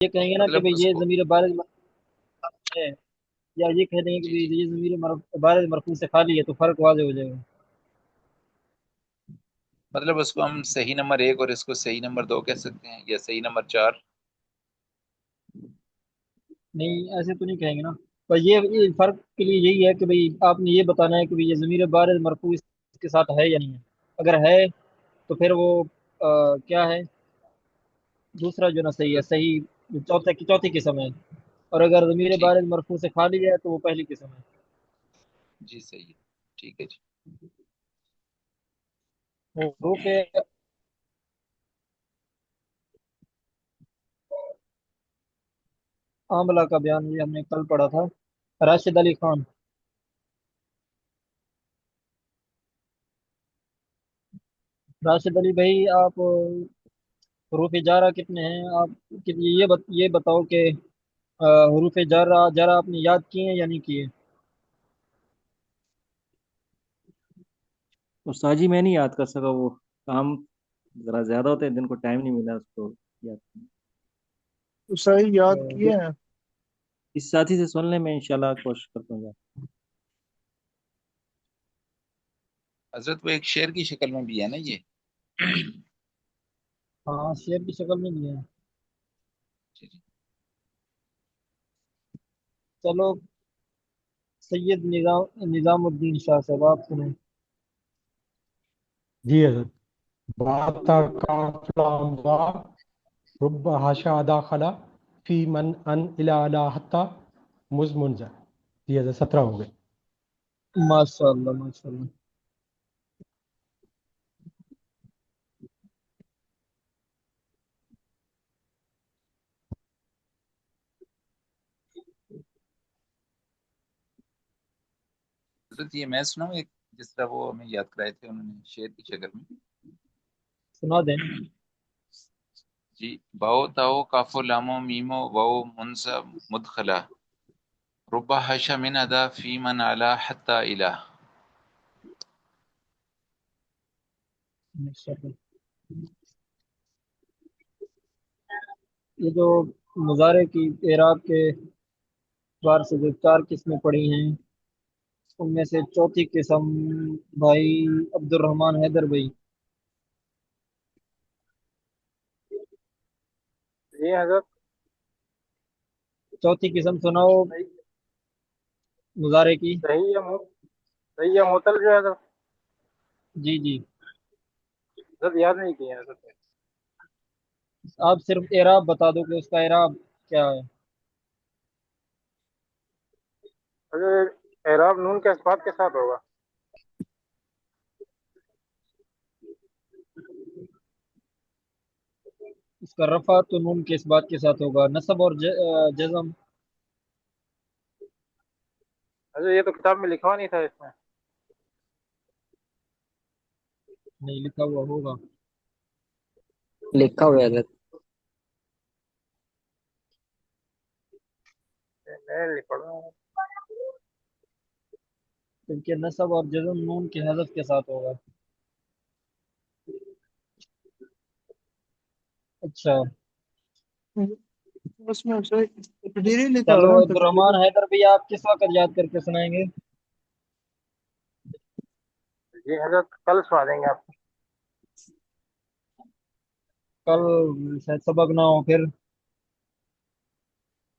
یہ کہیں گے نا کہ مطلب بھئی اس یہ کو ضمیر بارد مرفوع ہے، یا یہ کہہ دیں گے کہ جی بھئی جی، یہ ضمیر بارد مرفوع سے خالی ہے، تو فرق واضح ہو جائے گا۔ مطلب اس کو ہم صحیح نمبر 1 اور اس کو صحیح نمبر 2 کہہ سکتے ہیں، یا صحیح نمبر 4؟ نہیں ایسے تو نہیں کہیں گے نا، پر یہ فرق کے لیے یہی ہے کہ بھئی آپ نے یہ بتانا ہے کہ بھئی یہ ضمیر بارد مرفوع اس کے ساتھ ہے یا نہیں ہے۔ اگر ہے تو پھر وہ کیا ہے، دوسرا جو نا صحیح ہے، صحیح جو چوتھی قسم ہے، اور اگر ضمیر ٹھیک، بارد مرفوع سے خالی ہے تو وہ پہلی قسم ہے۔ جی صحیح ہے، ٹھیک ہے جی۔ حروف عاملہ کا بیان یہ ہم نے کل پڑھا تھا۔ راشد علی خان، راشد علی بھائی آپ حروف جارہ کتنے ہیں؟ آپ یہ بتاؤ کہ حروف جارہ جارہ آپ نے یاد کیے ہیں یا نہیں کیے؟ استاد جی میں نہیں یاد کر سکا، وہ کام ذرا زیادہ ہوتے ہیں، دن کو ٹائم نہیں ملا اس کو یاد کرنے۔ تو صحیح یاد تو کیے ہیں۔ اس ساتھی سے سننے میں انشاءاللہ کوشش کرتا ہوں۔ حضرت وہ ایک شعر کی شکل میں بھی ہے نا یہ؟ ہاں شعر کی شکل میں بھی ہے۔ جی جی۔ چلو سید نظام الدین شاہ صاحب آپ سنیں۔ جی حضرت، باتا کافلا رب حاشا داخلہ فی من ان الا حتی مزمنزا۔ جی حضرت 17 ہو گئے۔ ماشاء اللہ ماشاء اللہ۔ حضرت یہ میں سناؤں ایک، جس طرح وہ ہمیں یاد کرائے تھے انہوں نے شعر کی شکل میں؟ سنا دیں۔ جی، باؤ تاؤ کافو لامو میمو واؤ منزا مدخلا ربا حاشا من ادا فی من اعلی حتی الہ۔ ماشاء اللہ۔ یہ جو مضارع کی اعراب کے اعتبار سے جو 4 قسمیں پڑھی ہیں، ان میں سے چوتھی قسم بھائی عبد الرحمن حیدر بھائی، جی حضرت، چوتھی قسم سناؤ صحیح مضارع کی۔ صحیح ہے صحیح ہے معطل جو ہے حضرت، جی جی، حضرت یاد نہیں کیے ہیں حضرت۔ آپ صرف اعراب بتا دو کہ اس کا اعراب کیا ہے۔ حضرت اعراب نون کے اسبات کے ساتھ ہوگا۔ اس کا رفع تو نون کے اس بات کے ساتھ ہوگا، نصب اور جزم حضرت یہ تو کتاب میں لکھا نہیں تھا اس میں۔ نہیں لکھا ہوا ہوگا۔ لکھا ہوا ہے حضرت۔ میں نہیں پڑھ رہا ہوں۔ کیونکہ نصب اور جزم نون کے حذف کے ساتھ ہوگا۔ اچھا اس میں تقدیری لکھا چلو ہوگا نا، عبد تقدیری۔ الرحمن حیدر بھی آپ کس وقت یاد کر کے سنائیں گے؟ جی حضرت کل سنا دیں گے آپ کو۔ کل شاید سبق نہ ہو پھر۔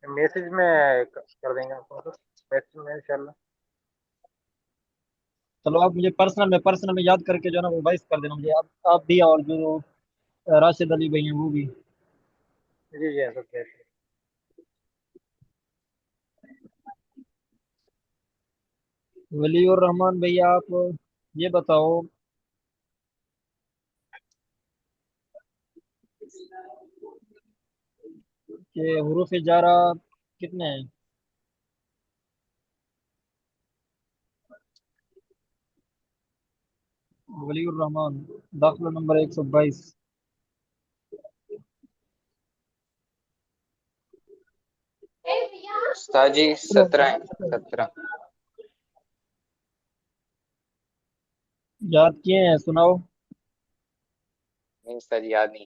میسج میں کر دیں گے آپ کو، میسج میں انشاءاللہ۔ چلو آپ مجھے پرسنل میں یاد کر کے جو ہے نا وہ وائس کر دینا مجھے، آپ بھی اور جو راشد علی بھائی ہیں وہ بھی۔ جی جی حضرت۔ ولی الرحمان بھائی آپ یہ بتاؤ کہ حروف جارہ کتنے ہیں؟ ولی الرحمان، داخلہ نمبر 122۔ استاد جی 17 ہیں، 17۔ یاد کیے ہیں؟ سناؤ۔ نہیں استاد جی یاد نہیں۔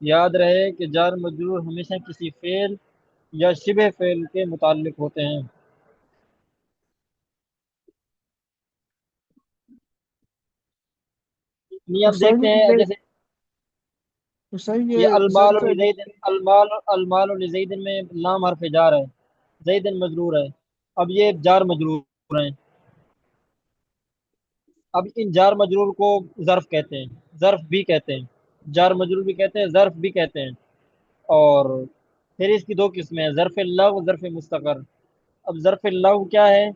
یاد رہے کہ جار مجرور ہمیشہ کسی فعل یا شبہ فعل کے متعلق ہوتے ہیں۔ نہیں اب استاد دیکھتے جی ہیں جیسے استاد یہ یہ المال ظرف ہے لزید، المال لزید میں لام حرف جار ہے، زید مجرور ہے۔ اب یہ جار مجرور ہیں، اب ان جار مجرور کو ظرف کہتے ہیں، ظرف بھی کہتے ہیں، جار مجرور بھی کہتے ہیں، ظرف بھی کہتے ہیں۔ اور پھر اس کی دو قسمیں ہیں، ظرف لغو، ظرف مستقر۔ اب ظرف لغو کیا ہے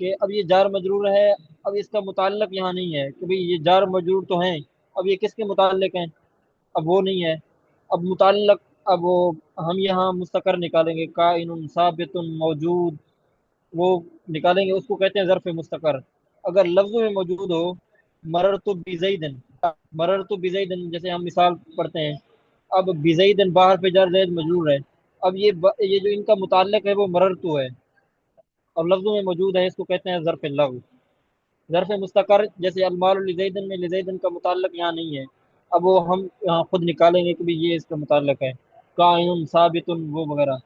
کہ اب یہ جار مجرور ہے، اب اس کا متعلق یہاں نہیں ہے کہ بھئی یہ جار مجرور تو ہیں، اب یہ کس کے متعلق ہیں، اب وہ نہیں ہے۔ اب متعلق، اب وہ ہم یہاں مستقر نکالیں گے، کائن، ثابت، موجود، وہ نکالیں گے، اس کو کہتے ہیں ظرف مستقر۔ اگر لفظوں میں موجود ہو، مررت بزیدن، مررت بزیدن جیسے ہم مثال پڑھتے ہیں، اب بزیدن باہر پہ جار، زید مجرور ہے، اب یہ جو ان کا متعلق ہے وہ مررتو ہے اور لفظوں میں موجود ہے، اس کو کہتے ہیں ظرف لغو۔ ظرف مستقر جیسے المال لزیدن میں لزیدن کا متعلق یہاں نہیں ہے، اب وہ ہم یہاں خود نکالیں گے کہ بھی یہ اس کا متعلق ہے، کائن، ثابت، وہ وغیرہ۔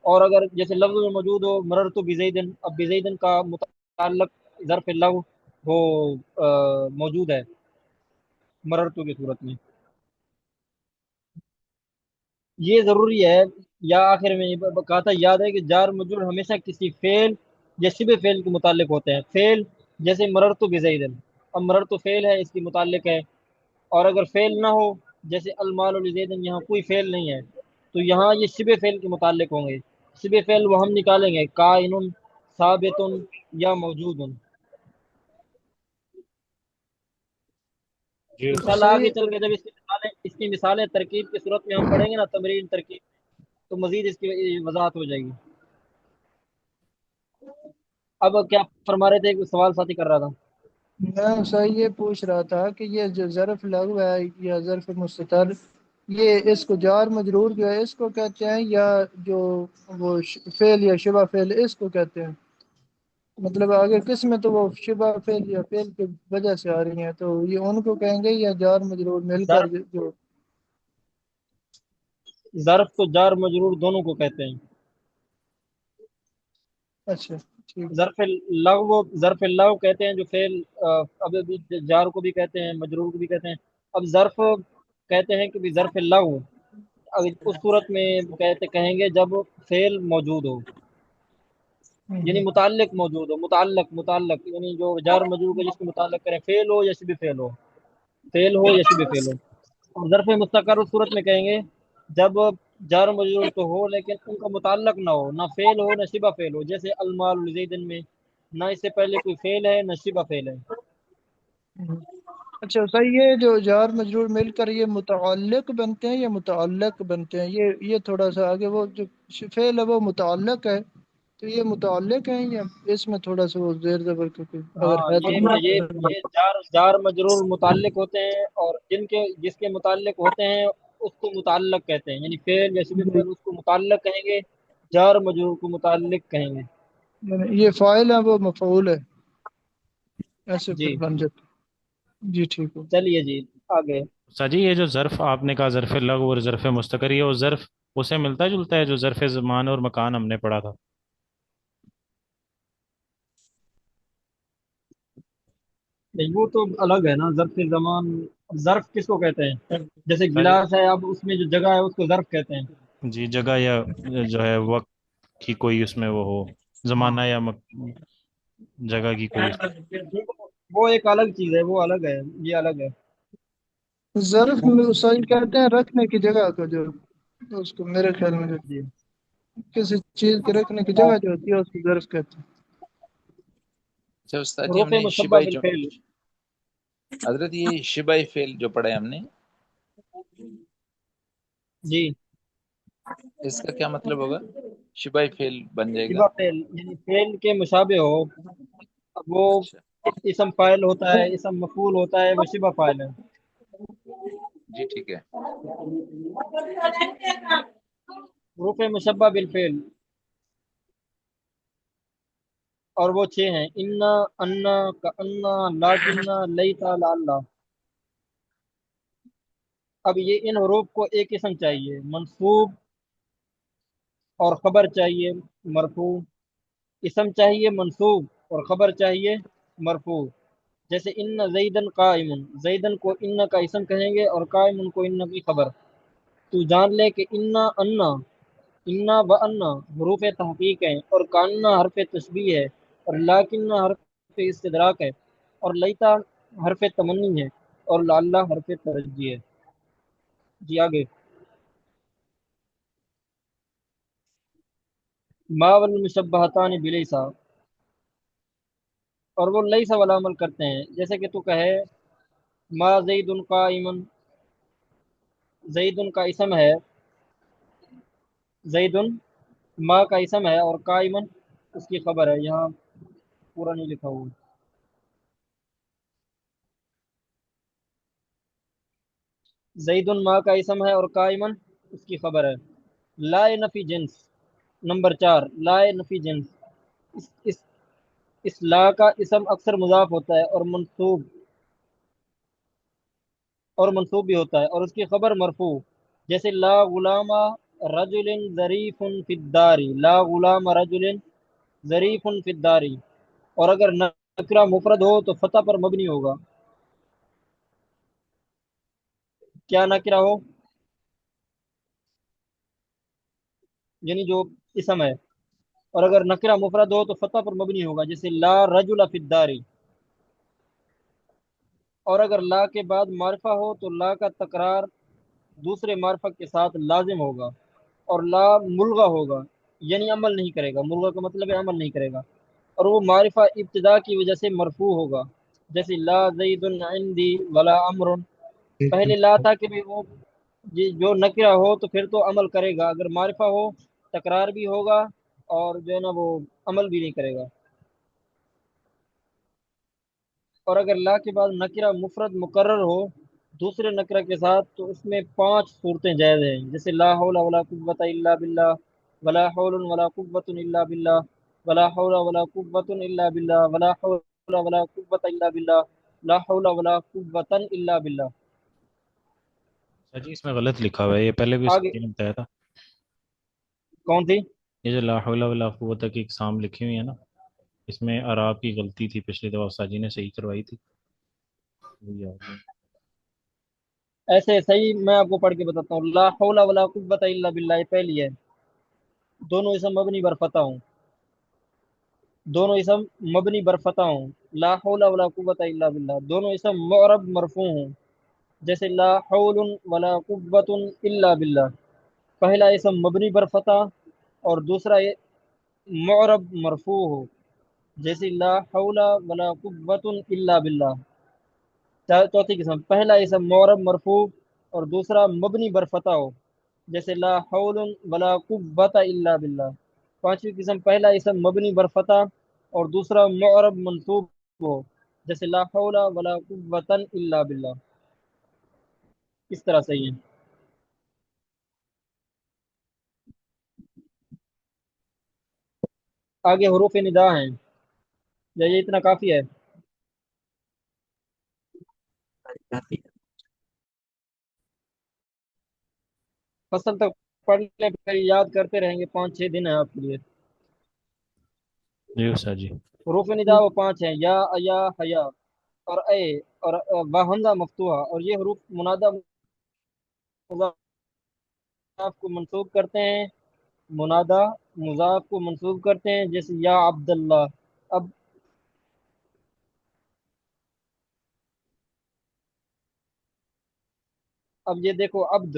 اور اگر جیسے لفظ میں موجود ہو مررت بزیدن، اب بزیدن کا متعلق ظرف لغو وہ موجود ہے مررتو کی صورت میں۔ یہ ضروری ہے، یا آخر میں یہ کہا تھا یاد ہے کہ جار مجرور ہمیشہ کسی فعل یا شبہ فعل کے متعلق ہوتے ہیں۔ فعل جیسے مررت بزیدن، اب مررت فعل ہے، اس کی متعلق ہے، اور اگر فعل نہ ہو جیسے المال لزیدن، یہاں کوئی فعل نہیں ہے تو یہاں یہ شبہ فعل کے متعلق ہوں گے۔ شبہ فعل وہ ہم نکالیں گے، کائن، ثابت یا موجود۔ جی انشاءاللہ صحیح آگے چل کے جب اس کی مثالیں ترکیب کی صورت میں ہم پڑھیں گے نا، تمرین ترکیب، تو مزید اس کی وضاحت ہو جائے گی۔ اب کیا فرما رہے تھے، کوئی سوال ساتھی کر رہا تھا؟ میں صحیح یہ پوچھ رہا تھا کہ یہ جو ظرف لغو ہے یا ظرف مستتر، یہ اس کو جار مجرور جو ہے اس کو کہتے ہیں، یا جو وہ فعل یا شبہ فعل اس کو کہتے ہیں؟ مطلب اگر کس میں تو وہ شبہ فعل یا فعل کی وجہ سے آ رہی ہیں تو یہ ان کو کہیں گے، یا جار مجرور مل کر ظرف جو؟ ظرف تو جار مجرور دونوں کو کہتے ہیں۔ اچھا ٹھیک۔ ظرف لغو کہتے ہیں جو فعل اب ابھی جار کو بھی کہتے ہیں، مجرور کو بھی کہتے ہیں۔ اب ظرف کہتے ہیں کہ بھی ظرف لغو اس صورت میں کہیں گے جب فعل موجود ہو، یعنی متعلق موجود ہو، متعلق یعنی جو جار مجرور کو جس کو متعلق کریں، فعل ہو یا شبہ فعل ہو، فعل ہو یا شبہ فعل ہو۔ اور ظرف مستقر اس صورت میں کہیں گے جب جار مجرور تو ہو لیکن ان کا متعلق نہ ہو، نہ فعل ہو نہ شبہ فعل ہو، جیسے المال لزیدن میں نہ اس سے پہلے کوئی فعل ہے نہ شبہ فعل ہے۔ اچھا صحیح، یہ جو جار مجرور مل کر یہ متعلق بنتے ہیں یا متعلق بنتے ہیں؟ یہ تھوڑا سا آگے، وہ جو فعل ہے وہ متعلق ہے تو یہ متعلق ہیں، یا اس میں تھوڑا سا وہ زیر زبر کیونکہ اگر ہاں، ہے تو یہ جار مجرور متعلق ہوتے ہیں، اور جس کے متعلق ہوتے ہیں اس کو متعلق کہتے ہیں، یعنی فعل یا شبہ فعل اس کو متعلق کہیں گے، جار مجرور کو متعلق کہیں گے۔ یعنی یہ فاعل ہے وہ مفعول ہے، ایسے جی پھر بن جاتا۔ جی ٹھیک ہو۔ چلیے جی آگے۔ سر جی یہ جو ظرف آپ نے کہا ظرف لغو اور ظرف مستقر، یہ وہ ظرف اسے ملتا جلتا ہے جو ظرف زمان اور مکان ہم نے پڑھا تھا؟ نہیں وہ تو الگ ہے نا، ظرف زمان۔ ظرف کس کو کہتے ہیں؟ جیسے سر جی گلاس ہے، اب اس میں جو جگہ ہے اس کو ظرف کہتے ہیں۔ جی، جگہ یا جو ہے وقت کی کوئی اس میں وہ ہو، ہاں زمانہ یا جگہ کی کوئی وہ ایک الگ چیز ہے، وہ الگ ہے، یہ الگ ہے۔ ظرف میں صحیح کہتے ہیں رکھنے کی جگہ کو، جو اس کو میرے خیال میں جو جی کسی چیز کے رکھنے کی جگہ جو ہوتی ہے اس کو ظرف کہتے ہیں۔ اچھا استاد جی، ہم حروف نے مشبہ شبہ جو بالفعل۔ حضرت یہ شبہ فعل جو پڑھا ہے ہم نے، جی اس کا کیا مطلب ہوگا؟ شبہ فعل بن جائے گا؟ شبہ فعل یعنی فعل کے مشابہ ہو، اب وہ اچھا اسم فاعل ہوتا ہے، اسم مفعول ہوتا ہے، وہ شبہ فاعل ہے۔ جی ٹھیک ہے۔ حروف مشبہ بالفعل، اور وہ 6 ہیں، انا، انا، کانا، لاکنہ، لیتا، لعلہ۔ اب یہ ان حروف کو ایک قسم چاہیے، منصوب اور خبر چاہیے مرفوع، اسم چاہیے منصوب اور خبر چاہیے مرفوع۔ جیسے ان زیدن قائم، زیدن کو ان کا اسم کہیں گے اور قائم کو ان کی خبر۔ تو جان لے کہ انا و انا حروف تحقیق ہیں، اور کاننا حرف تشبیہ ہے، اور لاکنہ حرف استدراک ہے، اور لیتا حرف تمنی ہے، اور لعلہ حرف ترجیح ہے۔ جی آگے، ما والمشبہتان بلیسا، اور وہ لیسا والا عمل کرتے ہیں، جیسے کہ تو کہے ما زید قائم، زید کا اسم ہے، زید ما کا اسم ہے اور قائم اس کی خبر ہے۔ یہاں پورا نہیں لکھا ہوا، زید ما کا اسم ہے اور قائمن اس کی خبر ہے۔ لا نفی جنس، نمبر 4 لا نفی جنس، اس اس اس لا کا اسم اکثر مضاف ہوتا ہے اور منصوب بھی ہوتا ہے، اور اس کی خبر مرفوع، جیسے لا غلام رجل ظریف فی الدار، لا غلام رجل ظریف فی الدار، اور اگر نکرہ مفرد ہو تو فتح پر مبنی ہوگا۔ کیا نکرہ ہو؟ یعنی جو اسم ہے، اور اگر نکرہ مفرد ہو تو فتح پر مبنی ہوگا، جیسے لا رجل فی الدار۔ اور اگر لا کے بعد معرفہ ہو تو لا کا تکرار دوسرے معرفہ کے ساتھ لازم ہوگا، اور لا ملغا ہوگا، یعنی عمل نہیں کرے گا، ملغا کا مطلب ہے عمل نہیں کرے گا، اور وہ معرفہ ابتدا کی وجہ سے مرفوع ہوگا، جیسے لا زید عندی ولا امر۔ پہلے لا تھا کہ بھی وہ جو نکرہ ہو تو پھر تو عمل کرے گا، اگر معرفہ ہو تکرار بھی ہوگا اور جو ہے نا وہ عمل بھی نہیں کرے گا۔ اور اگر لا کے بعد نکرہ مفرد مقرر ہو دوسرے نکرہ کے ساتھ تو اس میں 5 صورتیں جائز ہیں، جیسے لا حول ولا قوت الا باللہ، ولا حول ولا قوت الا باللہ، ولا حول ولا قوت الا باللہ، ولا حول ولا قوت الا باللہ، لا حول ولا قوت الا باللہ۔ سر جی اس میں غلط لکھا ہوا ہے، یہ پہلے بھی آگے سر نے بتایا تھا، کون تھی؟ یہ جو لا حول ولا قوت کی اقسام لکھی ہوئی ہے نا، اس میں اعراب کی غلطی تھی، پچھلی دفعہ استاد جی نے صحیح کروائی تھی، وہی آ گئی۔ ایسے صحیح میں آپ کو پڑھ کے بتاتا ہوں، لا حول ولا قوت الا باللہ یہ پہلی ہے، دونوں اسم مبنی بر فتح ہوں، دونوں اسم مبنی بر فتح ہوں، لا حول ولا قوت الا باللہ، دونوں اسم معرب مرفوع ہوں، جیسے لا حول ولا قوت الا باللہ، پہلا اسم مبنی بر فتح اور دوسرا معرب مرفوع ہو، جیسے لا حول ولا قوت الا باللہ۔ چوتھی قسم، پہلا اسم معرب مرفوع اور دوسرا مبنی بر فتح ہو، جیسے لا حول ولا قوت الا باللہ۔ پانچویں قسم، پہلا اسم مبنی بر فتح اور دوسرا معرب منصوب ہو، جیسے لا حول ولا قوت الا باللہ۔ اس طرح صحیح ہے۔ آگے حروف ندا ہیں، یا یہ اتنا کافی ہے؟ کافی ہے۔ فصل تک پڑھ لیں پھر یاد کرتے رہیں گے، 5-6 دن ہیں آپ کے لیے۔ جی استاد جی۔ حروف ندا وہ 5 ہیں، یا ایا حیا اور اے اور واہندہ مفتوحہ، اور یہ حروف منادہ مضاف کو منصوب کرتے ہیں، منادہ مضاف کو منصوب کرتے ہیں، جیسے یا عبداللہ۔ اب یہ دیکھو، عبد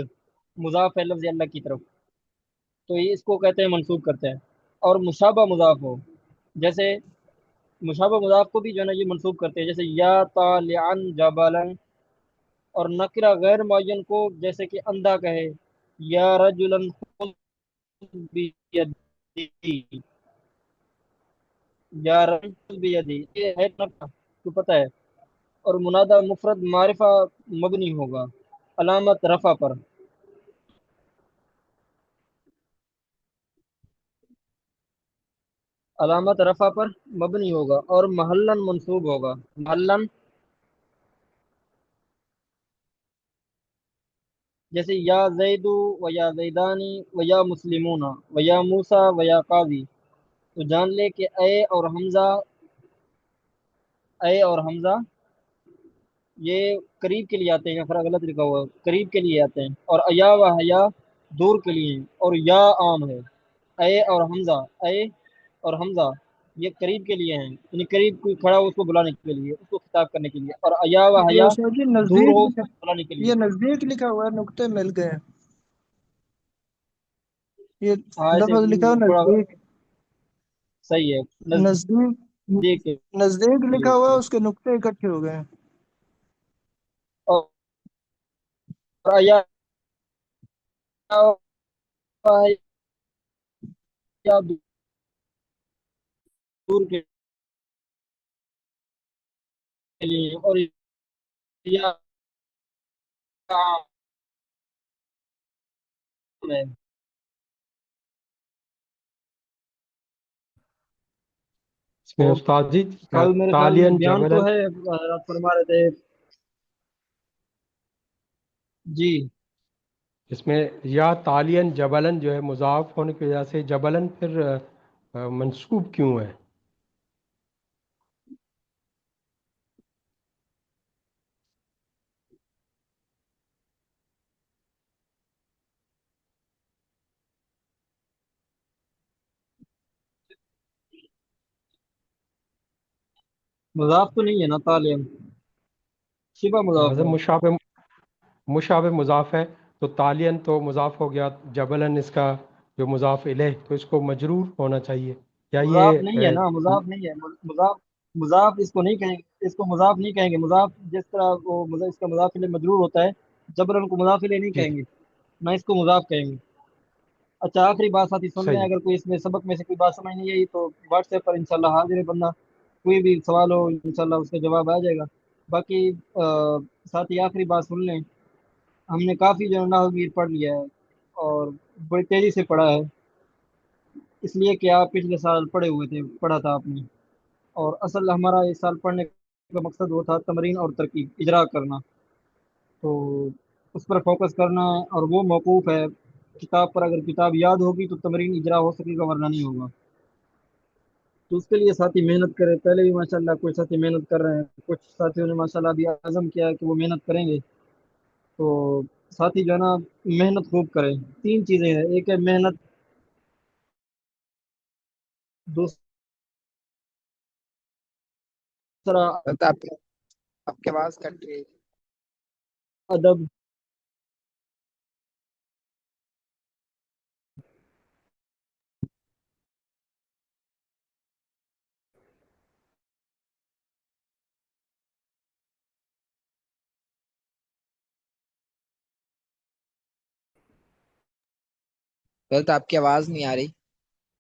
مضاف ہے لفظ اللہ کی طرف، تو یہ اس کو کہتے ہیں منصوب کرتے ہیں۔ اور مشابہ مضاف ہو، جیسے مشابہ مضاف کو بھی جو ہے نا یہ منصوب کرتے ہیں، جیسے یا طالعن جبلن۔ اور نکرہ غیر معین کو جیسے کہ اندھا کہے یا رجلن خذ بیدی، یا رجل خذ بیدی، یہ ہے نکرہ تو پتہ ہے۔ اور منادہ مفرد معرفہ مبنی ہوگا علامت رفع پر، علامت رفع پر مبنی ہوگا، اور محلن منصوب ہوگا، محلن جیسے یا زیدو و یا زیدانی و یا مسلمون و یا موسیٰ و یا قاضی، تو جان لے کہ اے اور حمزہ یہ قریب کے لیے آتے ہیں، خرا غلط لکھا ہوا ہے، قریب کے لیے آتے ہیں، اور ایا و حیا دور کے لیے ہیں، اور یا عام ہے۔ اے اور حمزہ یہ قریب کے لیے ہیں، یعنی قریب کوئی کھڑا ہو اس کو بلانے کے لیے، اس کو خطاب کرنے کے لیے، اور ایا و یہ حیا استاد جی دور نزدیک ہو اس لکھا، کو بلانے کے لیے۔ یہ نزدیک لکھا ہوا ہے، نقطے مل گئے ہیں، یہ ہاں ایسے لفظ لکھا ہوا تھوڑا نزدیک، صحیح ہے، نزدیک، نزدیک کے نزدیک لکھا ہوا ہے، لیے، اس کے نقطے اکٹھے ہو گئے ہیں۔ اور ایا و حیا دور کے لیے، اور یا عام ہے۔ اس میں اور استاد جی کل میرے خیال میں تالین بیان تو جبلن، ہے، حضرات فرما رہے تھے جی۔ اس میں یا تالین جبلن جو ہے مضاف ہونے کی وجہ سے جبلن پھر منصوب کیوں ہے؟ مضاف تو نہیں ہے نا تعلیم، شبہ مضاف حضرت ہے۔ مشابہ مضاف ہے، تو تالین تو مضاف ہو گیا، جبلن اس کا جو مضاف الیہ، تو اس کو مجرور ہونا چاہیے، یا مضاف یہ نہیں ہے نا، مضاف نہیں ہے، مضاف اس کو نہیں کہیں گے، اس کو مضاف نہیں کہیں گے، مضاف جس طرح وہ اس کا مضاف الیہ مجرور ہوتا ہے، جبرن کو مضاف الیہ نہیں جی کہیں گے، نہ اس کو مضاف کہیں گے۔ اچھا آخری بات ساتھی سن لیں، صحیح، اگر کوئی اس میں سبق میں سے کوئی بات سمجھ نہیں آئی تو واٹس ایپ پر انشاءاللہ حاضر ہے بندہ، کوئی بھی سوال ہو انشاءاللہ اس کا جواب آ جائے گا۔ باقی ساتھی آخری بات سن لیں، ہم نے کافی جو ہے نحو میر پڑھ لیا ہے، اور بڑی تیزی سے پڑھا ہے، اس لیے کہ آپ پچھلے سال پڑھے ہوئے تھے، پڑھا تھا آپ نے، اور اصل ہمارا اس سال پڑھنے کا مقصد وہ تھا تمرین اور ترکیب اجرا کرنا، تو اس پر فوکس کرنا ہے، اور وہ موقوف ہے کتاب پر، اگر کتاب یاد ہوگی تو تمرین اجرا ہو سکے گا ورنہ نہیں ہوگا، تو اس کے لیے ساتھی محنت کرے، پہلے بھی ماشاءاللہ کچھ ساتھی محنت کر رہے ہیں، کچھ ساتھیوں نے ماشاءاللہ ابھی عزم کیا ہے کہ وہ محنت کریں گے، تو ساتھی جو ہے نا محنت خوب کریں، تین چیزیں ہیں، ایک ہے محنت، دوسرا بتا آپ کی آواز کٹ رہی ہے۔ ادب، بس آپ کی آواز نہیں آ رہی۔